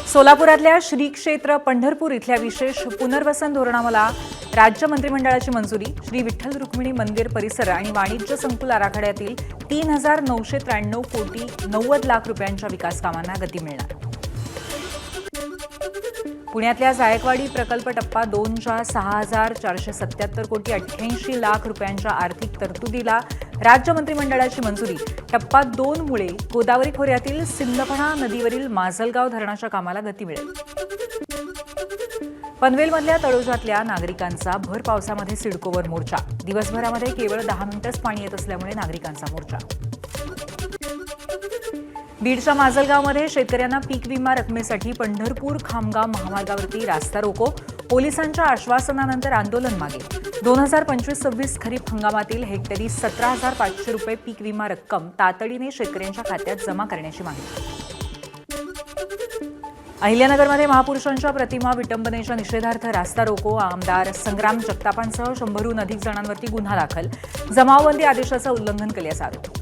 सोलापुरातल्या श्री क्षेत्र पंढरपूर इथल्या विशेष पुनर्वसन धोरणाला राज्य मंत्रिमंडळाची मंजुरी. श्री विठ्ठल रुक्मिणी मंदिर परिसर आणि वाणिज्य संकुल आराखड्यातील 3,993 कोटी 90 लाख रुपयांच्या विकास कामांना गती मिळणार. पुण्यातल्या जायकवाडी प्रकल्प टप्पा 2च्या 6,477 कोटी 88 लाख रुपयांच्या आर्थिक तरतुदीला राज्य मंत्रिमंडळाची मंजुरी. टप्पा 2 मुळे गोदावरी खोऱ्यातील सिंदफणा नदीवरील माजलगाव धरणाच्या कामाला गती मिळेल. पनवेलमधल्या तळोजातल्या नागरिकांचा भर पावसामध्ये सिडकोवर मोर्चा. दिवसभरामध्ये केवळ 10 मिनिटंच पाणी येत असल्यामुळे नागरिकांचा मोर्चा. बीडच्या माजलगावमध्ये शेतकऱ्यांना पीक विमा रकमेसाठी पंढरपूर खामगाव महामार्गावरती रास्ता रोको. पोलिसांच्या आश्वासनानंतर आंदोलन मागे. 2025-26 खरीप हंगामातील हेक्टरी 17,500 रुपये पीक विमा रक्कम तातडीने शेतकऱ्यांच्या खात्यात जमा करण्याची मागणी. अहिल्यानगरमध्ये महापुरुषांच्या प्रतिमा विटंबनेच्या निषेधार्थ रास्ता रोको. आमदार संग्राम जगतापांसह 100हून अधिक जणांवरती गुन्हा दाखल. जमावबंदी आदेशाचं उल्लंघन केल्याचा आरोप.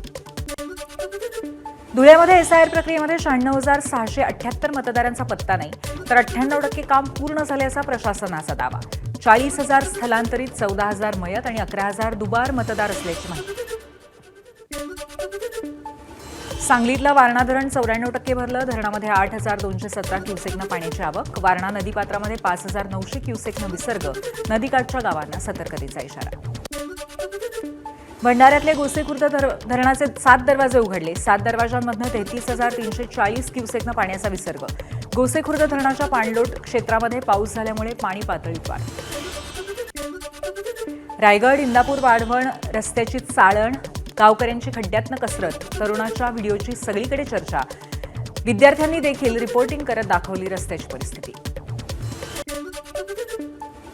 धुळ्यामध्ये एसआयआर प्रक्रियेमध्ये 96,678 मतदारांचा पत्ता नाही, तर 98% काम पूर्ण झाल्याचा प्रशासनाचा दावा. 40,000 स्थलांतरित, 14,000 मयत आणि 11,000 दुबार मतदार असल्याची माहिती. सांगलीतलं वारणा धरण 94% भरलं. धरणामध्ये 8,217 क्युसेकनं पाण्याची आवक. वारणा नदीपात्रामध्ये 5,900 क्युसेकनं विसर्ग. नदीकाठच्या गावांना सतर्कतेचा इशारा. भंडाऱ्यातले गोसेखुर्द धरणाचे 7 दरवाजे उघडले. 7 दरवाजांमधनं 33,340 क्युसेकनं पाण्याचा विसर्ग. गोसेखुर्द धरणाच्या पाणलोट क्षेत्रामध्ये पाऊस झाल्यामुळे पाणी पातळीत वाढ. रायगड इंदापूर वाढवण रस्त्याची चाळण. गावकऱ्यांची खड्ड्यातनं कसरत. तरुणाच्या व्हिडिओची सगळीकडे चर्चा. विद्यार्थ्यांनी देखील रिपोर्टिंग करत दाखवली रस्त्याची परिस्थिती.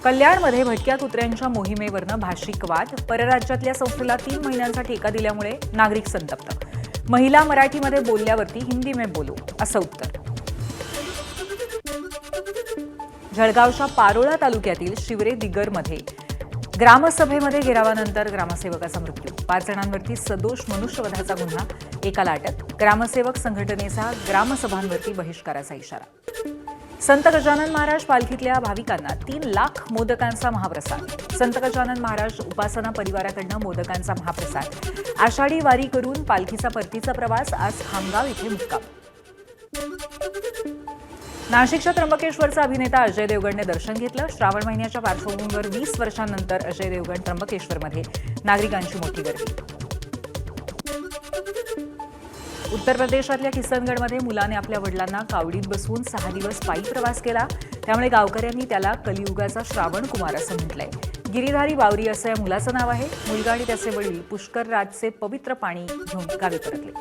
कल्याणमध्ये भटक्या कुत्र्यांच्या मोहिमेवरनं भाषिक वाद. परराज्यातल्या संस्थेला 3 महिन्यांचा ठेका दिल्यामुळे नागरिक संतप्त. महिला मराठीमध्ये बोलल्यावरती हिंदी में बोलो असं उत्तर. जळगावच्या पारोळा तालुक्यातील शिवरे दिगरमध्ये ग्रामसभेमध्ये घेरावानंतर ग्रामसेवकाचा मृत्यू. 5 जणांवरती सदोष मनुष्यवधाचा गुन्हा. एकाला अटक. ग्रामसेवक संघटनेचा ग्रामसभांवरती बहिष्काराचा इशारा. संत गजानन महाराज पालखीतल्या भाविकांना 3 लाख मोदकांचा महाप्रसाद. संत गजानन महाराज उपासना परिवाराकडनं मोदकांचा महाप्रसाद. आषाढी वारी करून पालखीचा परतीचा प्रवास. आज खामगाव इथे मुक्काम. नाशिकच्या त्र्यंबकेश्वरचा अभिनेता अजय देवगणने दर्शन घेतलं. श्रावण महिन्याच्या पार्श्वभूमीवर 20 वर्षांनंतर अजय देवगण त्र्यंबकेश्वरमध्ये. नागरिकांची मोठी गर्दी. उत्तर प्रदेशातल्या किसनगडमध्ये मुलाने आपल्या वडिलांना कावडीत बसवून 6 दिवस पायी प्रवास केला. त्यामुळे गावकऱ्यांनी त्याला कलियुगाचा श्रावण कुमार असं म्हटलंय. गिरीधारी बावरी असं या मुलाचं नाव आहे. मुलगा आणि त्याचे वडील पुष्कर राजचे पवित्र पाणी घेऊन गावी परतले.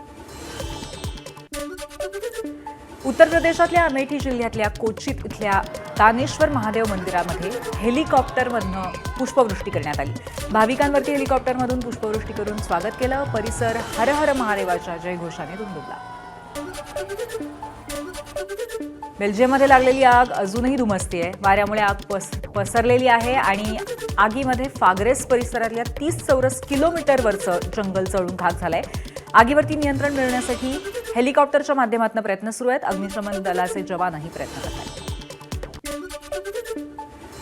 उत्तर प्रदेशातल्या अमेठी जिल्ह्यातल्या कोचित इथल्या तानेश्वर महादेव मंदिरामध्ये हेलिकॉप्टरमधनं पुष्पवृष्टी करण्यात आली. भाविकांवरती हेलिकॉप्टरमधून पुष्पवृष्टी करून स्वागत केलं. परिसर हर हर महादेवाच्या जयघोषाने दुमदुमला. बेल्जियममध्ये लागलेली आग अजूनही धुमसतेय. वाऱ्यामुळे आग पसरलेली आहे आणि आगीमध्ये फाग्रेस परिसरातल्या 30 चौरस किलोमीटरवरचं जंगल जळून खाक झालंय. आगीवरती नियंत्रण मिळवण्यासाठी हेलिकॉप्टरच्या माध्यमातून प्रयत्न सुरू आहेत. अग्निशमन दलाचे जवानही प्रयत्न करत आहेत.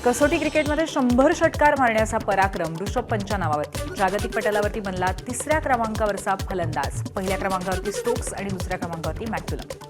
कसोटी क्रिकेटमध्ये 100 षटकार मारण्याचा पराक्रम ऋषभ पंतच्या नावावरती. जागतिक पटलावरती बनला 3ऱ्या क्रमांकावरचा फलंदाज. पहिल्या क्रमांकावरती स्टोक्स आणि 2ऱ्या क्रमांकावरती मॅक्युलम.